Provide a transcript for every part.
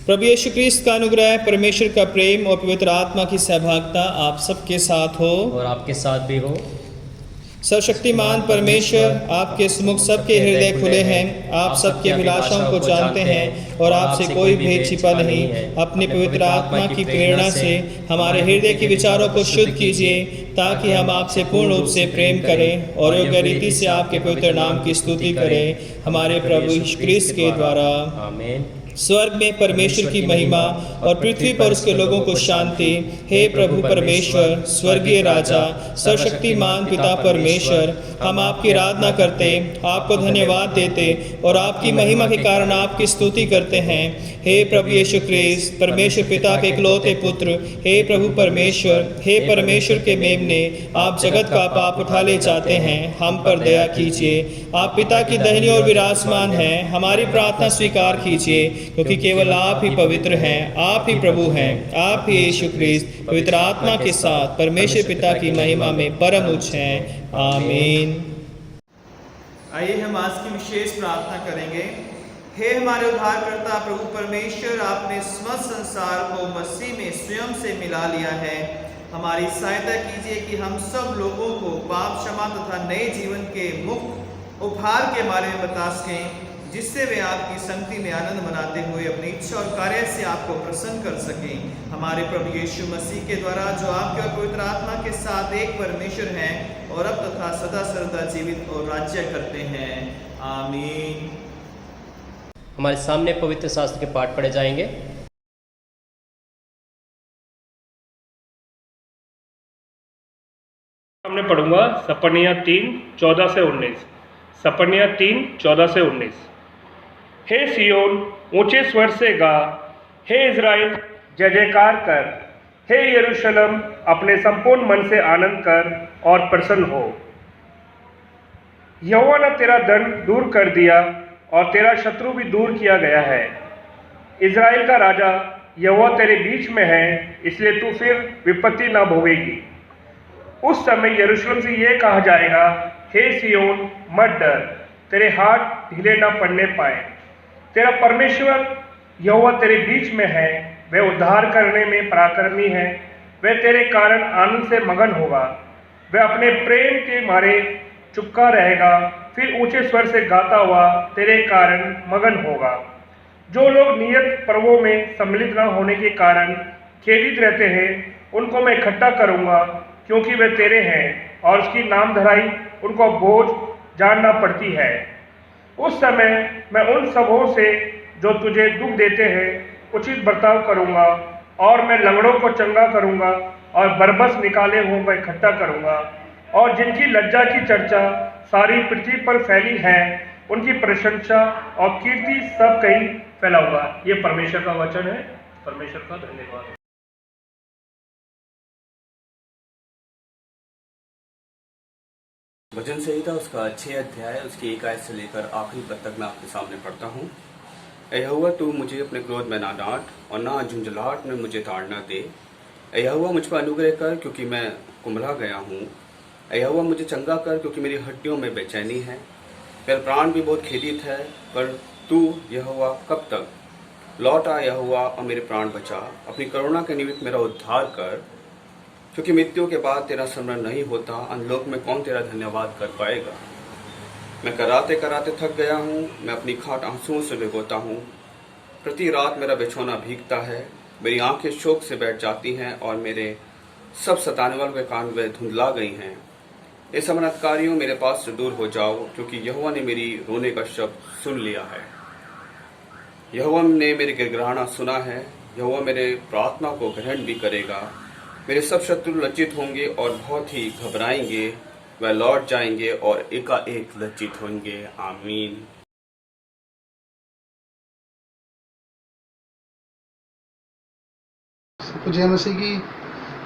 प्रभु यीशु क्रिस्त का अनुग्रह, परमेश्वर का प्रेम और पवित्र आत्मा की सहभागिता आप सबके साथ हो और आपके साथ भी हो। सर्वशक्तिमान परमेश्वर आपके सम्मुख सबके हृदय खुले हैं, आप सबके अभिलाषाओं को जानते हैं और आपसे कोई भेद छिपा नहीं। अपनी पवित्र आत्मा की प्रेरणा से हमारे हृदय के विचारों को शुद्ध कीजिए ताकि हम आपसे पूर्ण रूप से प्रेम करें और योग्य रीति से आपके पवित्र नाम की स्तुति करें हमारे प्रभु यीशु क्रिस्त के द्वारा। आमीन। स्वर्ग में परमेश्वर की महिमा और पृथ्वी पर उसके लोगों को शांति। हे प्रभु परमेश्वर, स्वर्गीय राजा, सर्वशक्तिमान पिता परमेश्वर, हम आपकी आराधना करते, आपको धन्यवाद देते और आपकी महिमा के कारण आपकी स्तुति करते हैं। हे प्रभु यीशु क्रिस्त, परमेश्वर पिता के इकलौते पुत्र, हे प्रभु परमेश्वर, हे परमेश्वर के मेमने, आप जगत का पाप उठा ले जाते हैं, हम पर दया कीजिए। आप पिता की दाहिनी ओर विराजमान हैं, हमारी प्रार्थना स्वीकार कीजिए, क्योंकि केवल आप ही पवित्र हैं, आप ही प्रभु हैं, आप ही यीशु क्रिस्त पवित्र आत्मा के साथ परमेश्वर पिता की महिमा में परम उच्च हैं। आमीन। आइए हम आज की विशेष प्रार्थना करेंगे। हे हमारे उद्धारकर्ता प्रभु परमेश्वर, आपने समस्त संसार को मसीह में स्वयं से मिला लिया है। हमारी सहायता कीजिए कि हम सब लोगों को पाप क्षमा तथा नए जीवन के मुक्त उपहार के बारे में बता सकें, जिससे वे आपकी संगति में आनंद मनाते हुए अपनी इच्छा और कार्य से आपको प्रसन्न कर सकें। हमारे प्रभु यीशु मसीह के द्वारा, जो आपके और पवित्र आत्मा के साथ एक परमेश्वर हैं और अब तथा सदा सर्वदा जीवित और राज्य करते हैं। आमीन। हमारे सामने पवित्र शास्त्र के पाठ पढ़े जाएंगे। हमने पढ़ूंगा सपनिया 3:14 से 19। सपनिया 3:14 से 19। हे सियोन, ऊंचे स्वर से गा, हे इज़राइल जय जयकार कर, हे यरूशलेम अपने संपूर्ण मन से आनंद कर और प्रसन्न हो। यहोवा ने तेरा दंड दूर कर दिया और तेरा शत्रु भी दूर किया गया है। इज़राइल का राजा यहोवा तेरे बीच में है, इसलिए तू फिर विपत्ति ना भोगेगी। उस समय यरूशलेम से यह कहा जाएगा, हे सियोन मत डर, तेरे हाथ ढीले ना पड़ने पाए। तेरा परमेश्वर यहोवा तेरे बीच में है, वह उद्धार करने में पराक्रमी है, वह तेरे कारण आनंद से मगन होगा। वह अपने प्रेम के मारे चुपका रहेगा, फिर ऊंचे स्वर से गाता हुआ तेरे कारण मगन होगा। जो लोग नियत पर्वों में सम्मिलित न होने के कारण खेदित रहते हैं, उनको मैं इकट्ठा करूंगा, क्योंकि वे तेरे हैं और उसकी नाम धराई उनको बोझ जानना पड़ती है। उस समय मैं उन सबों से जो तुझे दुख देते हैं उचित बर्ताव करूंगा, और मैं लंगड़ों को चंगा करूंगा और बरबस निकाले हुओं को इकट्ठा करूंगा, और जिनकी लज्जा की चर्चा सारी पृथ्वी पर फैली है, उनकी प्रशंसा और कीर्ति सब कहीं फैला हुआ। ये परमेश्वर का वचन है। परमेश्वर का धन्यवाद। भजन संहिता उसका 6 अध्याय उसकी 1 आयत से लेकर आखिरी पद तक मैं आपके सामने पढ़ता हूँ। ऐ यहोवा, तू मुझे अपने क्रोध में ना डांट और ना झुंझलाहट में मुझे ताड़ना दे। ऐ यहोवा, मुझ पर अनुग्रह कर, क्योंकि मैं कुम्हला गया हूँ। ऐ यहोवा, मुझे चंगा कर, क्योंकि मेरी हड्डियों में बेचैनी है। मेरा प्राण भी बहुत खेदित है, पर तू यहोवा कब तक? लौट आ यहोवा और मेरे प्राण बचा। अपनी करुणा के निमित्त मेरा उद्धार कर, क्योंकि मृत्यु के बाद तेरा स्मरण नहीं होता। अनलोक में कौन तेरा धन्यवाद कर पाएगा? मैं कराते कराते थक गया हूँ, मैं अपनी खाट आंसुओं से भिगोता हूँ। प्रति रात मेरा बिछौना भीगता है, मेरी आंखें शोक से बैठ जाती हैं और मेरे सब सताने वालों के कान वे धुंधला गई हैं। ये समनतकारियों, मेरे पास से दूर हो जाओ, क्योंकि यहोवा ने मेरी रोने का शब्द सुन लिया है। यहोवा ने मेरी गिड़गिड़ाहट सुना है। यहोवा मेरे प्रार्थना को ग्रहण भी करेगा। मेरे सब शत्रु लज्जित होंगे और बहुत ही घबराएंगे, वह लौट जाएंगे और एकाएक लज्जित होंगे। आमीन। जय मसीह की।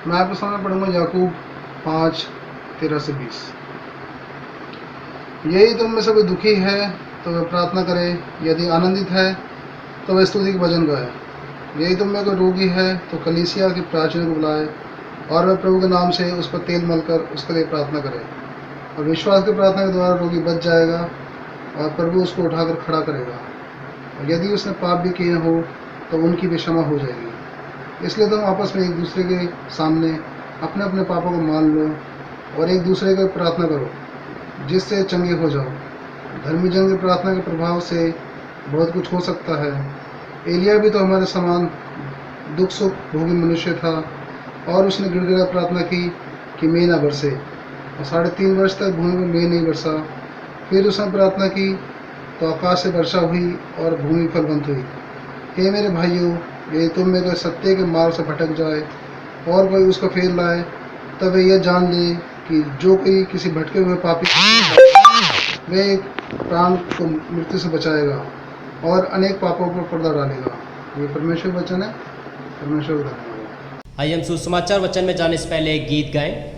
मैं आपके सामने पढ़ूंगा याकूब 5:13 से 20। यदि तुम में से कोई दुखी है तो वह प्रार्थना करे, यदि आनंदित है तो वह स्तुति के भजन गाए। यदि तुम में कोई रोगी है तो कलीसिया के प्राचीन को बुलाए और वह प्रभु के नाम से उस पर तेल मलकर उसके लिए प्रार्थना करे, और विश्वास की प्रार्थना के द्वारा रोगी बच जाएगा और प्रभु उसको उठाकर खड़ा करेगा। और यदि उसने पाप भी किए हो तो उनकी भी क्षमा हो जाएगी। इसलिए तुम आपस में एक दूसरे के सामने अपने अपने पापों को मान लो और एक दूसरे को प्रार्थना करो जिससे चंगे हो जाओ। धर्मी जन की प्रार्थना के प्रभाव से बहुत कुछ हो सकता है। एलिया भी तो हमारे समान दुख सुख भोगी मनुष्य था और उसने गिड़गिड़ा प्रार्थना की कि मेघ ना बरसे, और 3.5 वर्ष तक भूमि में मेघ नहीं बरसा। फिर उसने प्रार्थना की तो आकाश से वर्षा हुई और भूमि फलवंत हुई। हे मेरे भाइयों, यदि तुम में कोई सत्य के मार्ग से भटक जाए और कोई उसको फेर लाए, तब वे यह जान ले कि जो कोई किसी भटके हुए पापी वे एक प्राण को मृत्यु से बचाएगा और अनेक पापों पर पर्दा डालेगा। ये परमेश्वर वचन है। परमेश्वर का धन्यवाद। आइए हम सुसमाचार वचन में जाने से पहले एक गीत गाएं।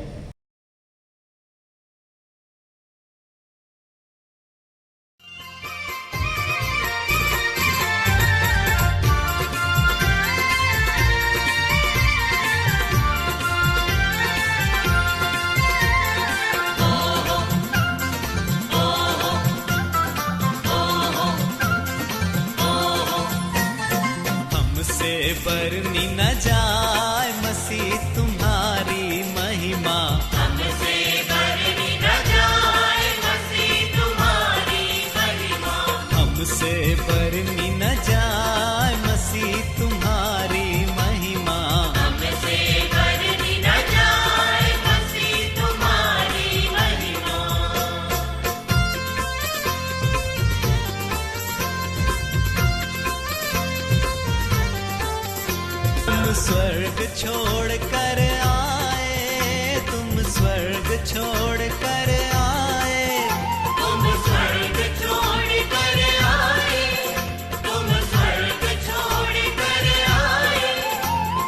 बरनी न जाए मसीह तुम्हारी महिमा, हमसे बरनी न जाए मसीह तुम्हारी महिमा, हमसे बरनी न जाए मसीह तुम्हारी महिमा, हमसे बरनी न जाए मसीह तुम्हारी महिमा। तुम स्वर्ग छोड़ कर आए, तुम स्वर्ग छोड़ कर आए, तुम स्वर्ग छोड़ कर आए, तुम स्वर्ग छोड़ कर आए,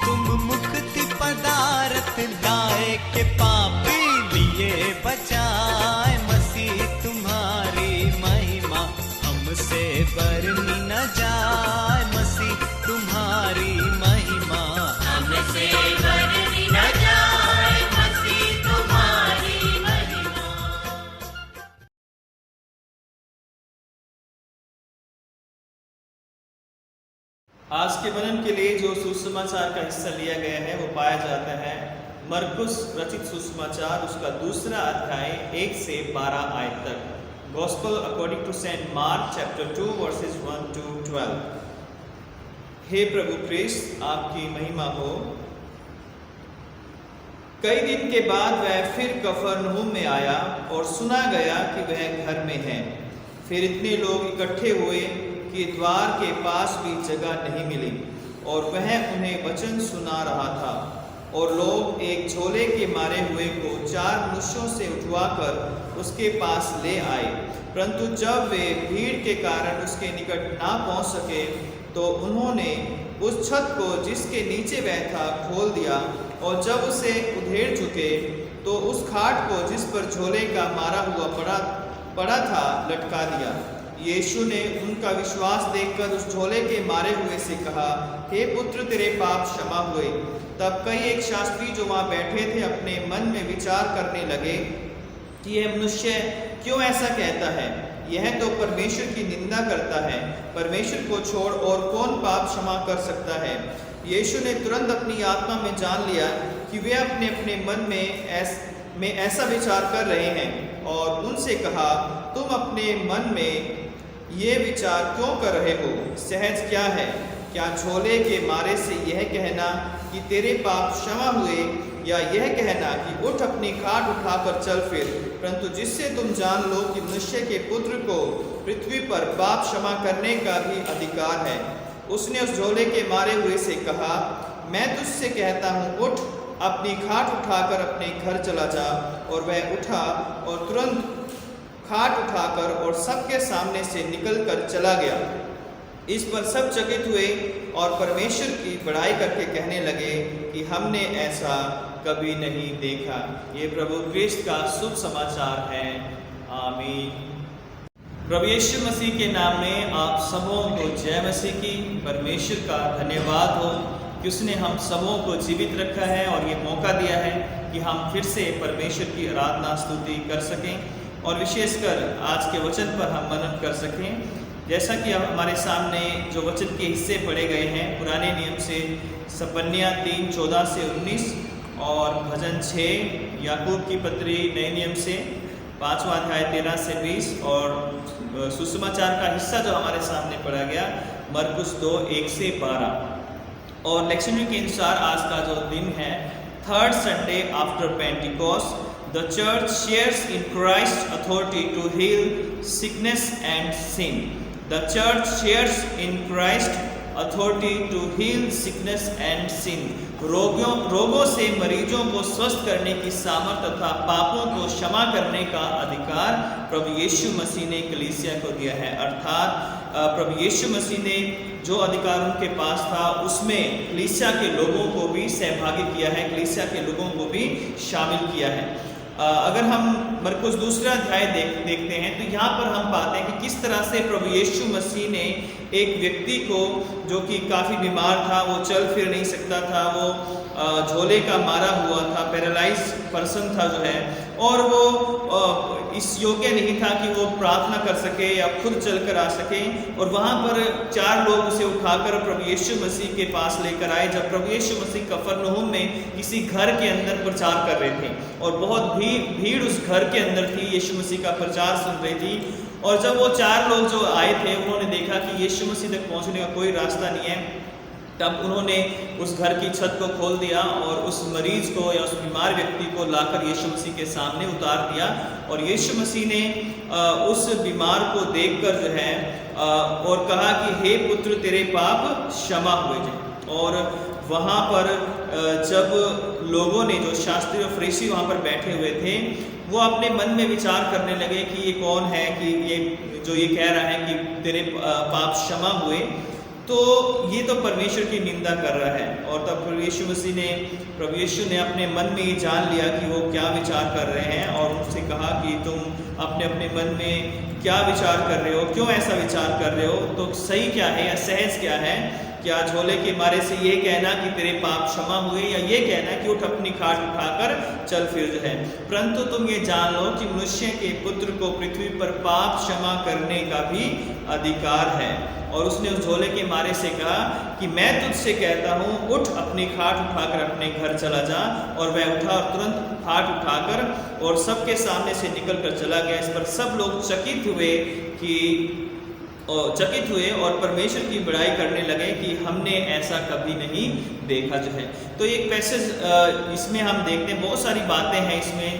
तुम मुक्ति पदार्थ लाए के पापी लिए बचाए मसीह तुम्हारी महिमा, हमसे बरनी न जाए मसीह तुम्हारी महिमा, हमसे बरनी न जाए मसीह तुम्हारी महिमा। आज के मनन के लिए जो सुसमाचार का हिस्सा लिया गया है वो पाया जाता है मरकुस रचित सुसमाचार उसका 2 अध्याय 1 से 12 आयत तक। Gospel according to Saint Mark chapter 2 verses 1 to 12। हे प्रभु क्रिस्त, आपकी महिमा हो। कई दिन के बाद वह फिर कफरनहूम में आया और सुना गया कि वह घर में है। फिर इतने लोग इकट्ठे हुए कि द्वार के पास भी जगह नहीं मिली और वह उन्हें वचन सुना रहा था। और लोग एक झोले के मारे हुए को 4 मनुष्यों से उठवाकर उसके पास ले आए, परंतु जब वे भीड़ के कारण उसके निकट ना पहुंच सके तो उन्होंने उस छत को जिसके नीचे वह था खोल दिया, और जब उसे उधेड़ चुके तो उस खाट को जिस पर झोले का मारा हुआ पड़ा था लटका दिया। यीशु ने उनका विश्वास देखकर उस झोले के मारे हुए से कहा, हे पुत्र, तेरे पाप क्षमा हुए। तब कई एक शास्त्री जो वहाँ बैठे थे अपने मन में विचार करने लगे कि यह मनुष्य क्यों ऐसा कहता है, यह तो परमेश्वर की निंदा करता है। परमेश्वर को छोड़ और कौन पाप क्षमा कर सकता है। यीशु ने तुरंत अपनी आत्मा में जान लिया कि वे अपने अपने मन में ऐसा विचार कर रहे हैं, और उनसे कहा, तुम अपने मन में ये विचार क्यों कर रहे हो? सहज क्या है? क्या झोले के मारे से यह कहना कि तेरे पाप क्षमा हुए, या यह कहना कि उठ अपनी खाट उठाकर चल फिर? परंतु जिससे तुम जान लो कि मनुष्य के पुत्र को पृथ्वी पर पाप क्षमा करने का भी अधिकार है। उसने उस झोले के मारे हुए से कहा, मैं तुझसे कहता हूँ, उठ अपनी खाट उठाकर अपने घर चला जा। और वह उठा और तुरंत खाट उठाकर और सबके सामने से निकलकर चला गया। इस पर सब चकित हुए और परमेश्वर की बड़ाई करके कहने लगे कि हमने ऐसा कभी नहीं देखा। ये प्रभु क्रिस्त का शुभ समाचार है। आमीन। प्रभु यीशु मसीह के नाम में आप सबों को जय मसीह की। परमेश्वर का धन्यवाद हो कि उसने हम सबों को जीवित रखा है और ये मौका दिया है कि हम फिर से परमेश्वर की आराधना स्तुति कर सकें और विशेषकर आज के वचन पर हम मनन कर सकें। जैसा कि अब हमारे सामने जो वचन के हिस्से पढ़े गए हैं पुराने नियम से सपन्या 3:14 से 19 और भजन 6, याकूब की पत्री नए नियम से 5वां अध्याय 13 से 20 और सुसमाचार का हिस्सा जो हमारे सामने पढ़ा गया मरकुस 2:1 से 12। और लेक्शनरी के अनुसार आज का जो दिन है third Sunday after Pentecost, the church shares in Christ's authority to heal sickness and sin. The church shares in Christ's authority to heal sickness and sin. रोगों से मरीजों को स्वस्थ करने की सामर्थ तथा पापों को क्षमा करने का अधिकार प्रभु यीशु मसीह ने कलीसिया को दिया है। अर्थात प्रभु यीशु मसीह ने जो अधिकार उनके पास था उसमें कलीसिया के लोगों को भी सहभागी किया है, कलीसिया के लोगों को भी शामिल किया है। अगर हम मरकुस 2 अध्याय देखते हैं तो यहाँ पर हम पाते हैं कि किस तरह से प्रभु यीशु मसीह ने एक व्यक्ति को जो कि काफ़ी बीमार था, वो चल फिर नहीं सकता था, वो झोले का मारा हुआ था, पैरालाइज पर्सन था जो है, और वो इस योग्य नहीं था कि वो प्रार्थना कर सके या खुद चल कर आ सके। और वहाँ पर 4 लोग उसे उठाकर प्रभु यीशु मसीह के पास लेकर आए जब प्रभु यीशु मसीह कफरनहूम में किसी घर के अंदर प्रचार कर रहे थे और बहुत भीड़ उस घर के अंदर थी, यीशु मसीह का प्रचार सुन रही थी। और जब वो 4 लोग जो आए थे उन्होंने देखा कि यीशु मसीह तक पहुँचने का कोई रास्ता नहीं है, तब उन्होंने उस घर की छत को खोल दिया और उस मरीज को या उस बीमार व्यक्ति को लाकर यीशु मसीह के सामने उतार दिया। और यीशु मसीह ने उस बीमार को देखकर जो है और कहा कि हे पुत्र तेरे पाप क्षमा हुए जाए। और वहाँ पर जब लोगों ने, जो शास्त्री और फरीसी वहाँ पर बैठे हुए थे, वो अपने मन में विचार करने लगे कि ये कौन है कि ये कह रहा है कि तेरे पाप क्षमा हुए, तो ये तो परमेश्वर की निंदा कर रहा है। और तब प्रभु यीशु ने अपने मन में ये जान लिया कि वो क्या विचार कर रहे हैं और उनसे कहा कि तुम अपने अपने मन में क्या विचार कर रहे हो, क्यों ऐसा विचार कर रहे हो, तो सही क्या है या सहज क्या है? क्या झोले के मारे से ये कहना कि तेरे पाप क्षमा हुए, या ये कहना कि उठ अपनी खाट उठाकर चल फिर जो है? परंतु तुम ये जान लो कि मनुष्य के पुत्र को पृथ्वी पर पाप क्षमा करने का भी अधिकार है। और उसने उस झोले के मारे से कहा कि मैं तुझसे कहता हूँ, उठ अपनी खाट उठाकर अपने घर चला जा। और वह उठा और तुरंत खाट उठाकर और सबके सामने से निकल कर चला गया। इस पर सब लोग चकित हुए और परमेश्वर की बड़ाई करने लगे कि हमने ऐसा कभी नहीं देखा जो है। तो एक पैसेज इसमें हम देखते हैं, बहुत सारी बातें हैं इसमें।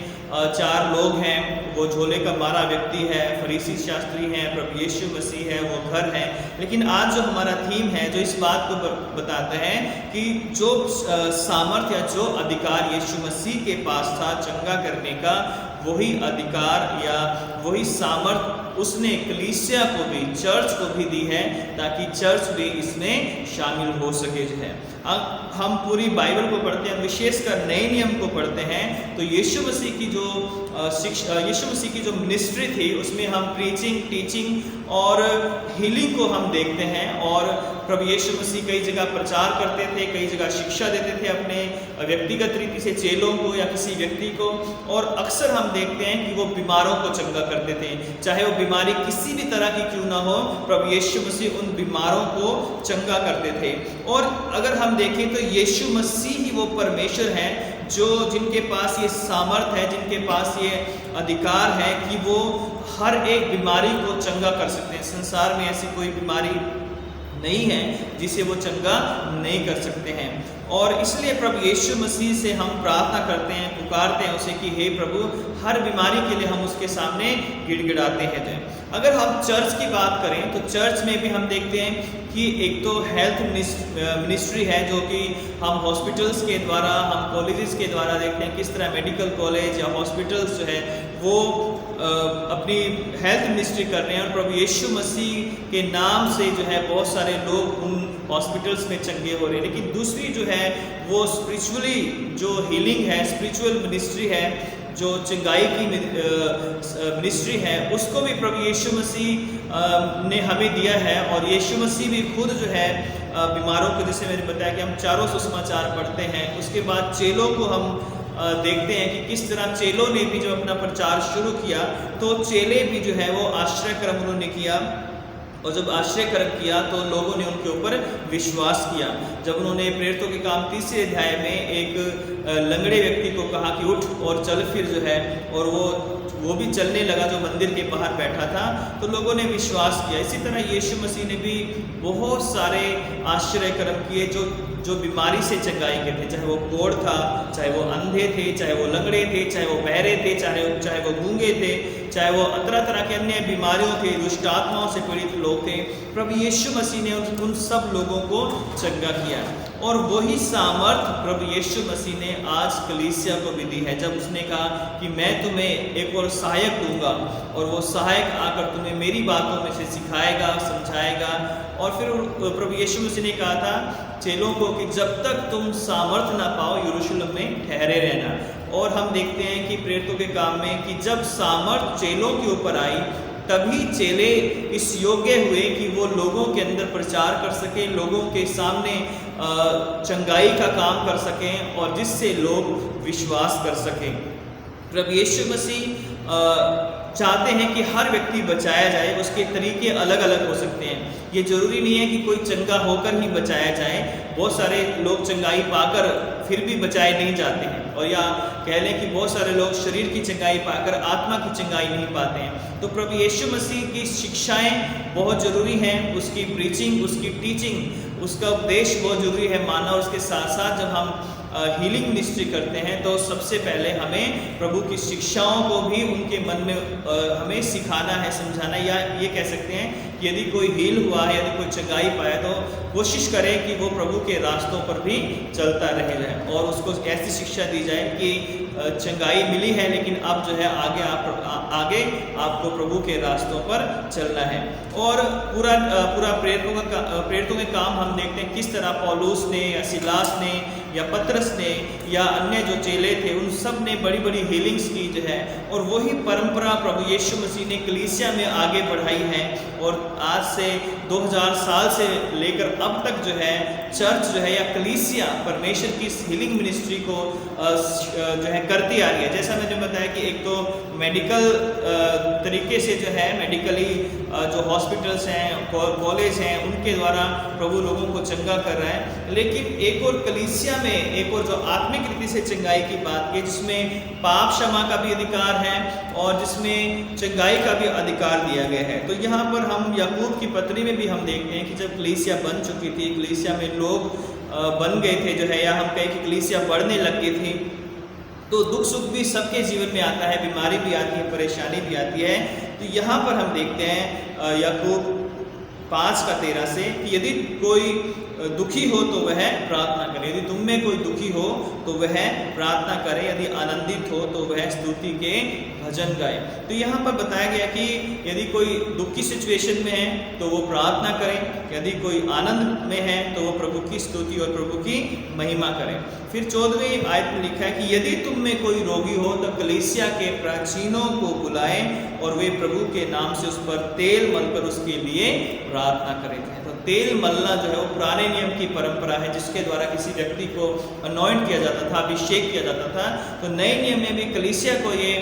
4 लोग हैं, वो झोले का मारा व्यक्ति है, फरीसी शास्त्री हैं, प्रभु यीशु मसीह है, वो घर है। लेकिन आज जो हमारा थीम है जो इस बात को बताता है कि जो सामर्थ्य या जो अधिकार यीशु मसीह के पास था चंगा करने का, वही अधिकार या वही सामर्थ उसने कलीसिया को भी, चर्च को भी दी है, ताकि चर्च भी इसमें शामिल हो सके जो है। अब हम पूरी बाइबल को पढ़ते हैं, विशेषकर नए नियम को पढ़ते हैं, तो यीशु मसीह की जो मिनिस्ट्री थी उसमें हम प्रीचिंग, टीचिंग और हीलिंग को हम देखते हैं। और प्रभु यीशु मसीह कई जगह प्रचार करते थे, कई जगह शिक्षा देते थे अपने व्यक्तिगत रीति से चेलों को या किसी व्यक्ति को। और अक्सर हम देखते हैं कि वो बीमारों को चंगा करते थे, चाहे वो बीमारी किसी भी तरह की क्यों ना हो, प्रभु यीशु मसीह उन बीमारों को चंगा करते थे। और अगर हम देखें तो यीशु मसीह ही वो परमेश्वर हैं जिनके पास ये सामर्थ है, जिनके पास ये अधिकार है कि वो हर एक बीमारी को चंगा कर सकते हैं। संसार में ऐसी कोई बीमारी नहीं है जिसे वो चंगा नहीं कर सकते हैं। और इसलिए प्रभु यीशु मसीह से हम प्रार्थना करते हैं, पुकारते हैं उसे कि हे प्रभु, हर बीमारी के लिए हम उसके सामने गिड़गिड़ाते हैं। अगर हम चर्च की बात करें तो चर्च में भी हम देखते हैं कि एक तो हेल्थ मिनिस्ट्री है, जो कि हम हॉस्पिटल्स के द्वारा, हम कॉलेजेस के द्वारा देखते हैं किस तरह मेडिकल कॉलेज या हॉस्पिटल्स जो है वो अपनी हेल्थ मिनिस्ट्री कर रहे हैं। और प्रभु यीशु मसीह के नाम से जो है बहुत सारे लोग उन हॉस्पिटल्स में चंगे हो रहे हैं। लेकिन दूसरी जो है वो स्पिरिचुअली जो हीलिंग है, स्पिरिचुअल मिनिस्ट्री है, जो चंगाई की मिनिस्ट्री है, उसको भी प्रभु यीशु मसीह ने हमें दिया है। और यीशु मसीह भी खुद जो है बीमारों को, जैसे मैंने बताया कि हम चारों सुसमाचार पढ़ते हैं, उसके बाद चेलों को हम देखते हैं कि किस तरह चेलों ने भी जब अपना प्रचार शुरू किया तो चेले भी जो है वो आश्रय क्रम उन्होंने किया और जब आश्चर्य कर्म किया तो लोगों ने उनके ऊपर विश्वास किया। जब उन्होंने प्रेरितों के काम 3 अध्याय में एक लंगड़े व्यक्ति को कहा कि उठ और चल फिर जो है, और वो भी चलने लगा जो मंदिर के बाहर बैठा था, तो लोगों ने विश्वास किया। इसी तरह यीशु मसीह ने भी बहुत सारे आश्चर्य कर्म किए जो बीमारी से चंगाई के थे, चाहे वो कोढ़ था, चाहे वो अंधे थे, चाहे वो लंगड़े थे, चाहे वो बहरे थे, चाहे वो गूंगे थे, चाहे वो तरह तरह के अन्य बीमारियों थे, दुष्ट आत्माओं से पीड़ित लोग थे। प्रभु यीशु मसीह ने उन सब लोगों को चंगा किया। और वही सामर्थ प्रभु यीशु मसीह ने आज कलीसिया को भी दी है, जब उसने कहा कि मैं तुम्हें एक और सहायक दूंगा, और वो सहायक आकर तुम्हें मेरी बातों में से सिखाएगा, समझाएगा। और फिर प्रभु यीशु मसीह ने कहा था चेलों को कि जब तक तुम सामर्थ ना पाओ यरूशलेम में ठहरे रहना। और हम देखते हैं कि प्रेरितों के काम में कि जब सामर्थ चेलों के ऊपर आई, तभी चेले इस योग्य हुए कि वो लोगों के अंदर प्रचार कर सकें, लोगों के सामने चंगाई का काम कर सकें, और जिससे लोग विश्वास कर सकें। प्रभु यीशु मसीह चाहते हैं कि हर व्यक्ति बचाया जाए। उसके तरीके अलग अलग हो सकते हैं। ये जरूरी नहीं है कि कोई चंगा होकर ही बचाया जाए। बहुत सारे लोग चंगाई पाकर फिर भी बचाए नहीं जाते हैं, और या कह लें कि बहुत सारे लोग शरीर की चंगाई पाकर आत्मा की चंगाई नहीं पाते हैं। तो प्रभु यीशु मसीह की शिक्षाएं बहुत ज़रूरी हैं, उसकी प्रीचिंग, उसकी टीचिंग, उसका उपदेश बहुत ज़रूरी है मानना। और उसके साथ साथ जब हम हीलिंग मिनिस्ट्री करते हैं तो सबसे पहले हमें प्रभु की शिक्षाओं को भी उनके मन में हमें सिखाना है, समझाना। या ये कह सकते हैं कि यदि कोई हील हुआ है, यदि कोई चंगाई पाया, तो कोशिश करें कि वो प्रभु के रास्तों पर भी चलता रह जाए, और उसको ऐसी शिक्षा दी जाए कि चंगाई मिली है, लेकिन अब जो है आगे आपको प्रभु के रास्तों पर चलना है। और पूरा प्रेरितों के काम हम देखते हैं किस तरह पौलुस ने या सिलास ने या पतरस ने या अन्य जो चेले थे, उन सब ने बड़ी बड़ी हीलिंग्स की जो है। और वही परंपरा प्रभु यीशु मसीह ने कलीसिया में आगे बढ़ाई है, और आज से 2000 साल से लेकर अब तक जो है चर्च जो है या कलीसिया परमेश्वर की इस हीलिंग मिनिस्ट्री को जो है करती आ रही है। जैसा मैंने बताया कि एक तो मेडिकल तरीके से जो है मेडिकली जो हॉस्पिटल्स हैं, कॉलेज हैं, उनके द्वारा प्रभु लोगों को चंगा कर रहा है। लेकिन एक और कलीसिया में एक और जो आत्मिक रीति से चंगाई की बात की, जिसमें पाप क्षमा का भी अधिकार है और जिसमें चंगाई का भी अधिकार दिया गया है। तो यहाँ पर हम याकूब की पत्री में भी हम देखते हैं कि जब कलीसिया बन चुकी थी, कलीसिया में लोग बन गए थे जो है, या हम कहें कि कलीसिया बढ़ने लग गई थी, तो दुख सुख भी सबके जीवन में आता है, बीमारी भी आती है, परेशानी भी आती है। तो यहाँ पर हम देखते हैं याकूब 5:13 से कि यदि कोई दुखी हो तो वह प्रार्थना करे, यदि तुम में कोई दुखी हो तो वह प्रार्थना करे, यदि आनंदित हो तो वह स्तुति के भजन गाए। तो यहाँ पर बताया गया कि यदि कोई दुख की सिचुएशन में है तो वो प्रार्थना करें, यदि कोई आनंद में है तो वो प्रभु की स्तुति और प्रभु की महिमा करें। फिर 14वीं आयत में लिखा है कि यदि तुम में कोई रोगी हो तो कलीसिया के प्राचीनों को बुलाएं और वे प्रभु के नाम से उस पर तेल मलकर उसके लिए प्रार्थना करें। तो तेल मलना जो है वो पुराने नियम की परंपरा है, जिसके द्वारा किसी व्यक्ति को अनॉइंट किया जाता था, अभिषेक किया जाता था। तो नए नियम में भी कलीसिया को ये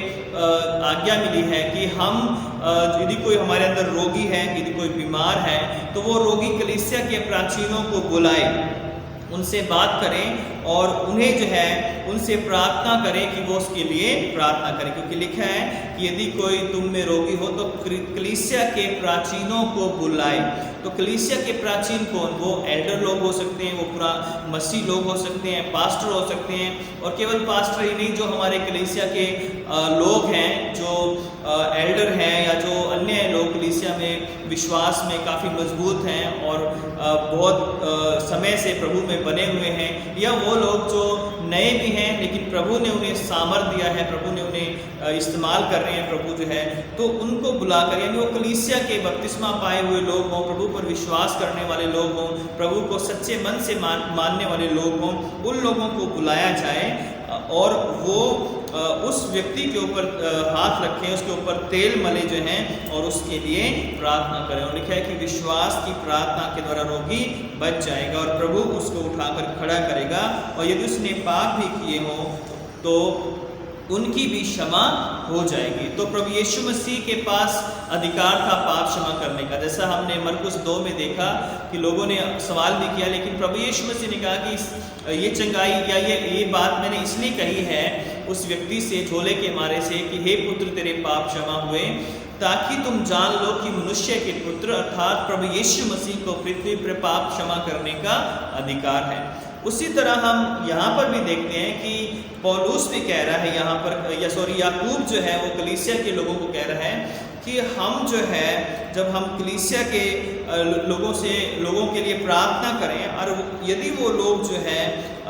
आज्ञा मिली है कि हम यदि कोई हमारे अंदर रोगी है, यदि कोई बीमार है, तो वो रोगी कलीसिया के प्राचीनों को बुलाए, उनसे बात करें और उन्हें जो है उनसे प्रार्थना करें कि वो उसके लिए प्रार्थना करें। क्योंकि लिखा है कि यदि कोई तुम में रोगी हो तो कलीसिया के प्राचीनों को बुलाए। तो कलीसिया के प्राचीन कौन? वो एल्डर लोग हो सकते हैं, वो पूरा मसीह लोग हो सकते हैं, पास्टर हो सकते हैं। और केवल पास्टर ही नहीं, जो हमारे कलीसिया के लोग हैं, जो एल्डर हैं या जो अन्य लोग कलीसिया में विश्वास में काफ़ी मजबूत हैं और बहुत समय से प्रभु में बने हुए हैं, या वो लोग जो नए भी हैं लेकिन प्रभु ने उन्हें सामर्थ दिया है, प्रभु ने उन्हें इस्तेमाल कर रहे हैं प्रभु जो है, तो उनको बुलाकर, यानी वो कलीसिया के बपतिस्मा पाए हुए लोग हों, प्रभु पर विश्वास करने वाले लोग हों, प्रभु को सच्चे मन से मानने वाले लोग हों, उन लोगों को बुलाया जाए और वो उस व्यक्ति के ऊपर हाथ रखें, उसके ऊपर तेल मले जो हैं और उसके लिए प्रार्थना करें। और लिखा है कि विश्वास की प्रार्थना के द्वारा रोगी बच जाएगा और प्रभु उसको उठाकर खड़ा करेगा, और यदि उसने पाप भी किए हों तो उनकी भी क्षमा हो जाएगी। तो प्रभु यीशु मसीह के पास अधिकार था पाप क्षमा करने का। जैसा हमने मरकुस 2 में देखा कि लोगों ने सवाल भी किया, लेकिन प्रभु यीशु मसीह ने कहा कि ये चंगाई या ये बात मैंने इसलिए कही है उस व्यक्ति से, झोले के मारे से, कि हे पुत्र तेरे पाप क्षमा हुए, ताकि तुम जान लो कि मनुष्य के पुत्र अर्थात प्रभु यीशु मसीह को पृथ्वी पर पाप क्षमा करने का अधिकार है। उसी तरह हम यहाँ पर भी देखते हैं कि पौलुस भी कह रहा है यहाँ पर, याकूब जो है वो कलीसिया के लोगों को कह रहा है कि हम जो है जब हम कलीसिया के लोगों के लिए प्रार्थना करें, और यदि वो लोग जो है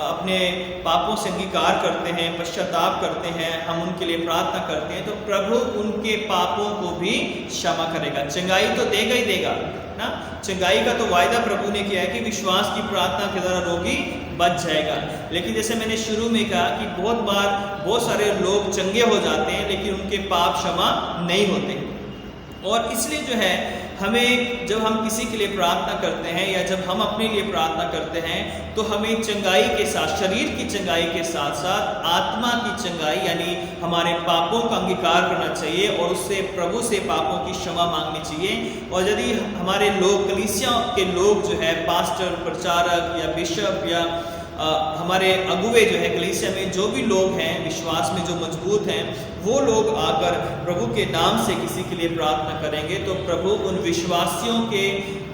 अपने पापों से अंगीकार करते हैं, पश्चाताप करते हैं, हम उनके लिए प्रार्थना करते हैं, तो प्रभु उनके पापों को भी क्षमा करेगा। चंगाई तो देगा ही देगा ना, चंगाई का तो वायदा प्रभु ने किया है कि विश्वास की प्रार्थना के द्वारा रोगी बच जाएगा। लेकिन जैसे मैंने शुरू में कहा कि बहुत सारे लोग चंगे हो जाते हैं लेकिन उनके पाप क्षमा नहीं होते, और इसलिए जो है हमें जब हम किसी के लिए प्रार्थना करते हैं या जब हम अपने लिए प्रार्थना करते हैं तो हमें चंगाई के साथ, शरीर की चंगाई के साथ साथ आत्मा की चंगाई यानी हमारे पापों का अंगीकार करना चाहिए और उससे प्रभु से पापों की क्षमा मांगनी चाहिए। और यदि हमारे लोग, कलीसिया के लोग जो है, पास्टर, प्रचारक या बिशप या हमारे अगुवे जो है कलीसिया में, जो भी लोग हैं विश्वास में जो मजबूत हैं, वो लोग आकर प्रभु के नाम से किसी के लिए प्रार्थना करेंगे तो प्रभु उन विश्वासियों के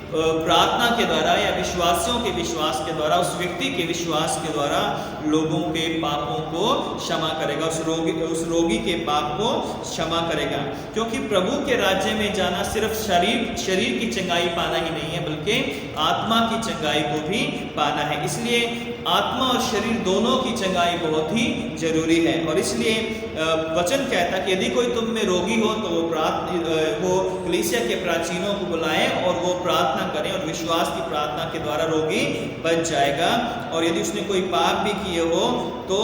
प्रार्थना के द्वारा या विश्वासियों के विश्वास के द्वारा, उस व्यक्ति के विश्वास के द्वारा लोगों के पापों को क्षमा करेगा, उस रोगी के पाप को क्षमा करेगा। क्योंकि प्रभु के राज्य में जाना सिर्फ शरीर की चंगाई पाना ही नहीं है, बल्कि आत्मा की चंगाई को भी पाना है। इसलिए आत्मा और शरीर दोनों की चंगाई बहुत ही जरूरी है। और इसलिए वचन कहता है कि यदि कोई तुम में रोगी हो तो वो कलीसिया के प्राचीनों को बुलाएं और वो प्रार्थना करें, और विश्वास की प्रार्थना के द्वारा रोगी बच जाएगा। और यदि उसने कोई पाप भी किए हो तो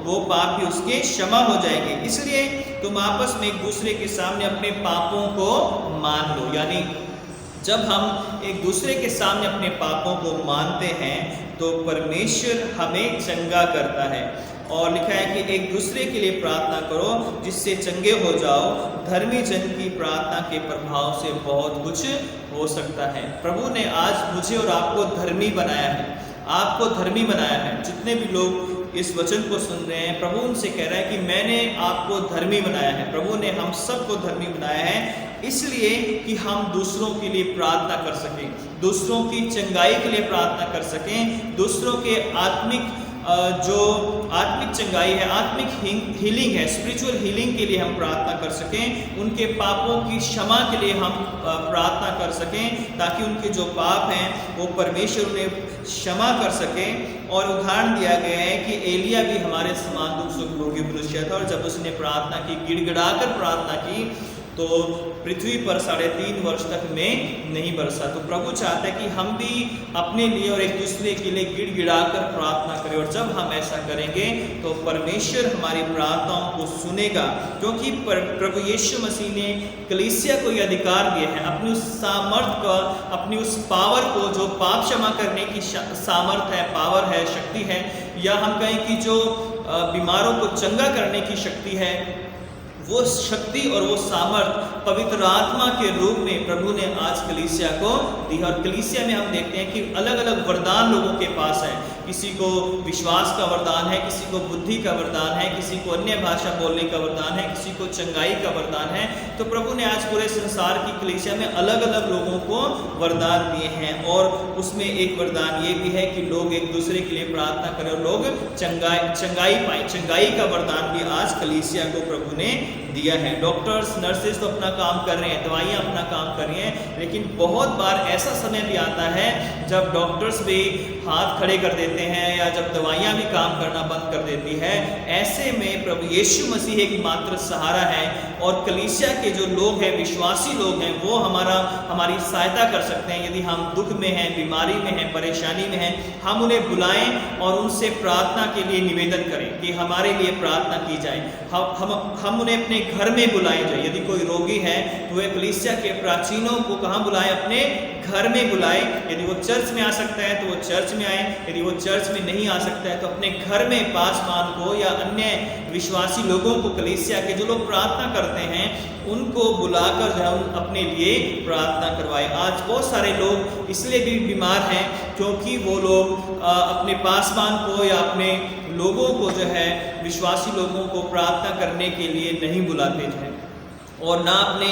वो पाप भी उसके क्षमा हो जाएंगे। इसलिए तुम आपस में एक दूसरे के सामने अपने पापों को मान लो। यानी जब हम एक दूसरे के सामने अपने पापों को मानते हैं तो परमेश्वर हमें चंगा करता है। और लिखा है कि एक दूसरे के लिए प्रार्थना करो जिससे चंगे हो जाओ। धर्मी जन की प्रार्थना के प्रभाव से बहुत कुछ हो सकता है। प्रभु ने आज मुझे और आपको धर्मी बनाया है, आपको धर्मी बनाया है। जितने भी लोग इस वचन को सुन रहे हैं, प्रभु उनसे कह रहा है कि मैंने आपको धर्मी बनाया है। प्रभु ने हम सबको धर्मी बनाया है इसलिए कि हम दूसरों के लिए प्रार्थना कर सकें, दूसरों की चंगाई के लिए प्रार्थना कर सकें, दूसरों के आत्मिक जो आत्मिक चंगाई है, आत्मिक हीलिंग है, स्पिरिचुअल हीलिंग के लिए हम प्रार्थना कर सकें, उनके पापों की क्षमा के लिए हम प्रार्थना कर सकें, ताकि उनके जो पाप हैं वो परमेश्वर उन्हें क्षमा कर सके। और उदाहरण दिया गया है कि एलिया भी हमारे समान दुख सुख भोगी मनुष्य था, और जब उसने प्रार्थना की, गिड़गिड़ाकर प्रार्थना की, तो पृथ्वी पर 3.5 वर्ष तक में नहीं बरसा। तो प्रभु चाहता है कि हम भी अपने लिए और एक दूसरे के लिए गिड़गिड़ाकर प्रार्थना करें, और जब हम ऐसा करेंगे तो परमेश्वर हमारी प्रार्थनाओं को सुनेगा। क्योंकि प्रभु यीशु मसीह ने कलीसिया को यह अधिकार दिया है, अपनी उस सामर्थ का, अपनी उस पावर को, जो पाप क्षमा करने की सामर्थ है, पावर है, शक्ति है, या हम कहें कि जो बीमारों को चंगा करने की शक्ति है, वो शक्ति और वो सामर्थ पवित्र आत्मा के रूप में प्रभु ने आज कलीसिया को दी। और कलीसिया में हम देखते हैं कि अलग अलग वरदान लोगों के पास है। किसी को विश्वास का वरदान है, किसी को बुद्धि का वरदान है, किसी को अन्य भाषा बोलने का वरदान है, किसी को चंगाई का वरदान है। तो प्रभु ने आज पूरे संसार की कलीसिया में अलग अलग लोगों को वरदान दिए हैं, और उसमें एक वरदान ये भी है कि लोग एक दूसरे के लिए प्रार्थना करें और लोग चंगाई पाएं। चंगाई का वरदान भी आज कलीसिया को प्रभु ने दिया है। डॉक्टर्स, नर्सेज तो अपना काम कर रहे हैं, दवाइयाँ अपना काम कर रही हैं, लेकिन बहुत बार ऐसा समय भी आता है जब डॉक्टर्स भी हाथ खड़े कर देते हैं या जब दवाइयाँ भी काम करना बंद कर देती है। ऐसे में प्रभु यीशु मसीह एकमात्र सहारा है, और कलीसिया के जो लोग हैं, विश्वासी लोग हैं, वो हमारी सहायता कर सकते हैं। यदि हम दुख में हैं, बीमारी में हैं, परेशानी में हैं, हम उन्हें बुलाएं और उनसे प्रार्थना के लिए निवेदन करें कि हमारे लिए प्रार्थना की जाए। हम उन्हें अपने घर में बुलाए जाए। यदि कोई रोगी है तो वह कलीसिया के प्राचीनों को कहाँ बुलाए? अपने घर में बुलाए। यदि वो चर्च में आ सकता है तो वो चर्च में आए, यदि वो चर्च में नहीं आ सकता है तो अपने घर में पासवान को या अन्य विश्वासी लोगों को, कलीसिया के जो लोग प्रार्थना करते हैं उनको बुलाकर जो है अपने लिए प्रार्थना करवाए। आज बहुत सारे लोग इसलिए भी बीमार हैं क्योंकि वो लोग अपने पासवान को या अपने लोगों को जो है, विश्वासी लोगों को प्रार्थना करने के लिए नहीं बुलाते हैं और ना अपने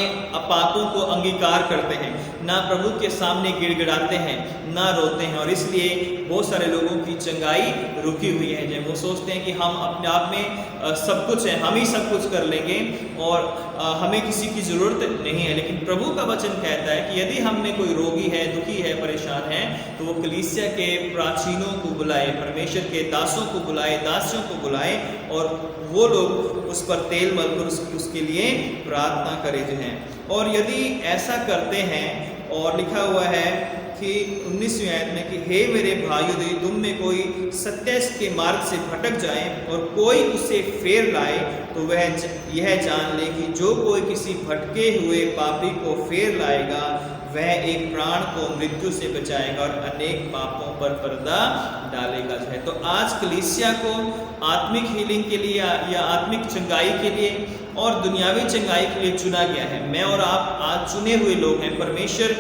पापों को अंगीकार करते हैं, ना प्रभु के सामने गिड़गिड़ाते हैं, ना रोते हैं। और इसलिए बहुत सारे लोगों की चंगाई रुकी हुई है। जब वो सोचते हैं कि हम अपने आप में सब कुछ है, हम ही सब कुछ कर लेंगे और हमें किसी की ज़रूरत नहीं है। लेकिन प्रभु का वचन कहता है कि यदि हम में कोई रोगी है, दुखी है, परेशान है, तो वो कलीसिया के प्राचीनों को बुलाए, परमेश्वर के दासों को बुलाए, दासियों को बुलाए और वो लोग उस पर तेल मलकर उसके लिए प्रार्थना करें जो हैं। और यदि ऐसा करते हैं, और लिखा हुआ है कि 19वीं आयत में कि हे मेरे भाइयों, यदि तुम में कोई सत्य के मार्ग से भटक जाए और कोई उसे फेर लाए तो वह यह जान ले कि जो कोई किसी भटके हुए पापी को फेर लाएगा वह एक प्राण को मृत्यु से बचाएगा और अनेक पापों पर पर्दा डालेगा जो है। तो आज कलीसिया को आत्मिक हीलिंग के लिए या आत्मिक चंगाई के लिए और दुनियावी चंगाई के लिए चुना गया है। मैं और आप आज चुने हुए लोग हैं परमेश्वर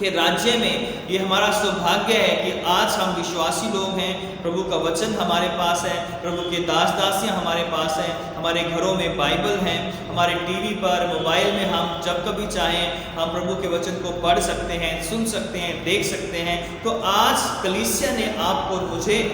के राज्य में। ये हमारा सौभाग्य है कि आज हम विश्वासी लोग हैं, प्रभु का वचन हमारे पास है, प्रभु के दास दासियाँ हमारे पास हैं, हमारे घरों में बाइबल हैं, हमारे टीवी पर, मोबाइल में हम जब कभी चाहें हम प्रभु के वचन को पढ़ सकते हैं, सुन सकते हैं, देख सकते हैं। तो आज कलीसिया ने आपको और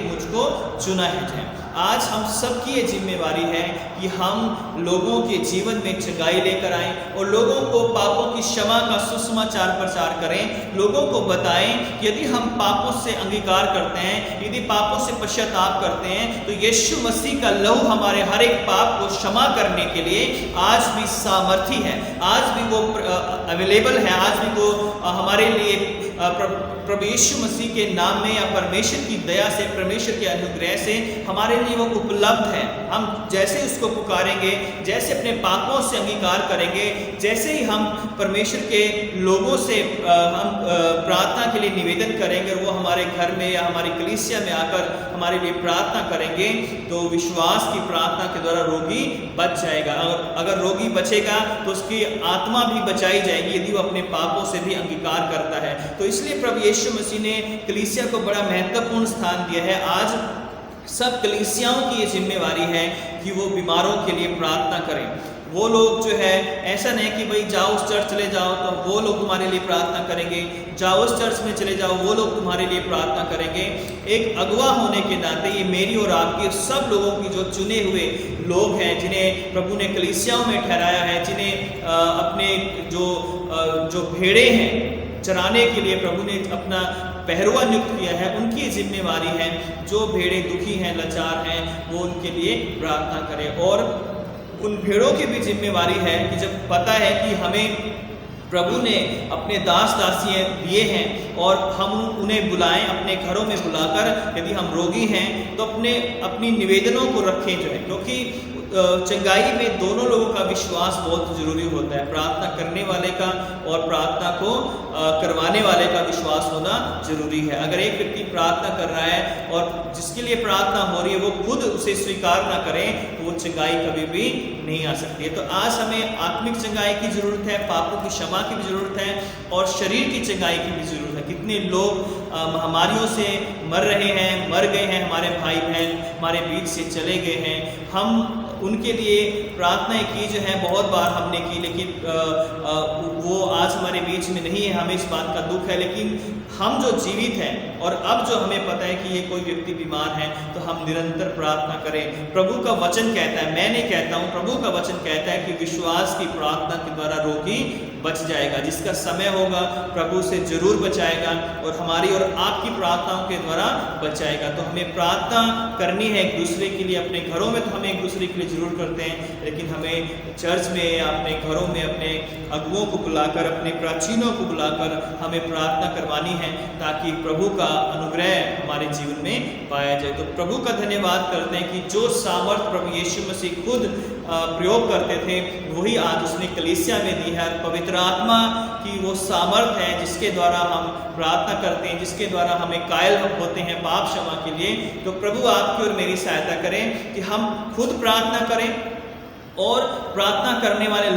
मुझको चुना है। आज हम सबकी ये जिम्मेवारी है कि हम लोगों के जीवन में चंगाई लेकर आएं और लोगों को पापों की क्षमा का सुसमाचार प्रचार करें। लोगों को बताएं कि यदि हम पापों से अंगीकार करते हैं, यदि पापों से पश्चाताप करते हैं, तो यीशु मसीह का लहू हमारे हर एक पाप को क्षमा करने के लिए आज भी सामर्थी है, आज भी वो अवेलेबल है, आज भी वो हमारे लिए प्रभु यीशु मसीह के नाम में या परमेश्वर की दया से, परमेश्वर के अनुग्रह से हमारे लिए वो उपलब्ध है। हम जैसे उसको पुकारेंगे, जैसे अपने पापों से अंगीकार करेंगे, जैसे ही हम परमेश्वर के लोगों से हम प्रार्थना के लिए निवेदन करेंगे और वो हमारे घर में या हमारी कलीसिया में आकर हमारे लिए प्रार्थना करेंगे, तो विश्वास की प्रार्थना के द्वारा रोगी बच जाएगा। अगर रोगी बचेगा तो उसकी आत्मा भी बचाई जाएगी यदि वो अपने पापों से भी अंगीकार करता है। तो इसलिए प्रभु यीशु मसीह ने कलीसिया को बड़ा महत्वपूर्ण स्थान दिया है। आज सब कलीसियाओं की ये जिम्मेवारी है कि वो बीमारों के लिए प्रार्थना करें। वो लोग जो है, ऐसा नहीं कि भाई जाओ उस चर्च चले जाओ तो वो लोग तुम्हारे लिए प्रार्थना करेंगे, जाओ उस चर्च में चले जाओ वो लोग तुम्हारे लिए प्रार्थना करेंगे। एक अगुवा होने के नाते ये मेरी और आपकी सब लोगों की जो चुने हुए लोग हैं, जिन्हें प्रभु ने कलीसियाओं में ठहराया है, जिन्हें अपने जो भेड़े हैं चराने के लिए प्रभु ने अपना पहरुआ नियुक्त किया है, उनकी जिम्मेवारी है जो भेड़े दुखी हैं, लाचार हैं, वो उनके लिए प्रार्थना करें। और उन भेड़ों की भी जिम्मेवारी है कि जब पता है कि हमें प्रभु ने अपने दास दासियाँ दिए हैं और हम उन्हें बुलाएं, अपने घरों में बुलाकर, यदि हम रोगी हैं तो अपनी निवेदनों को रखें जो है, क्योंकि चंगाई में दोनों लोगों का विश्वास बहुत जरूरी होता है। प्रार्थना करने वाले का और प्रार्थना को करवाने वाले का विश्वास होना जरूरी है। अगर एक व्यक्ति प्रार्थना कर रहा है और जिसके लिए प्रार्थना हो रही है वो खुद उसे स्वीकार ना करें तो वो चंगाई कभी भी नहीं आ सकती है। तो आज हमें आत्मिक चंगाई की ज़रूरत है, पापों की क्षमा की भी ज़रूरत है और शरीर की चंगाई की भी ज़रूरत है। कितने लोग महामारियों से मर रहे हैं, मर गए हैं, हमारे भाई बहन हमारे बीच से चले गए हैं। हम उनके लिए प्रार्थनाएं की जो है बहुत बार हमने की, लेकिन वो आज हमारे बीच में नहीं है, हमें इस बात का दुख है। लेकिन हम जो जीवित हैं और अब जो हमें पता है कि ये कोई व्यक्ति बीमार है, तो हम निरंतर प्रार्थना करें। प्रभु का वचन कहता है, मैं नहीं कहता हूँ, प्रभु का वचन कहता है कि विश्वास की प्रार्थना के द्वारा रोगी बच जाएगा। जिसका समय होगा प्रभु से जरूर बचाएगा और हमारी और आपकी प्रार्थनाओं के द्वारा बचाएगा। तो हमें प्रार्थना करनी है एक दूसरे के लिए। अपने घरों में तो हम एक दूसरे के लिए जरूर करते हैं, लेकिन हमें चर्च में या अपने घरों में अपने अगुओं को बुलाकर, अपने प्राचीनों को बुलाकर हमें प्रार्थना करवानी है ताकि प्रभु का अनुग्रह हमारे जीवन में पाया जाए। तो प्रभु का धन्यवाद करते हैं कि जो सामर्थ प्रभु यीशु मसीह खुद प्रयोग करते थे वही आज उसने कलीसिया में दी है। पवित्र आत्मा की वो सामर्थ है जिसके द्वारा हम प्रार्थना करते हैं, जिसके द्वारा हमें कायल होते हैं पाप क्षमा के लिए। तो प्रभु आपकी और मेरी सहायता करें कि हम खुद प्रार्थना करें और प्रार्थना करने वाले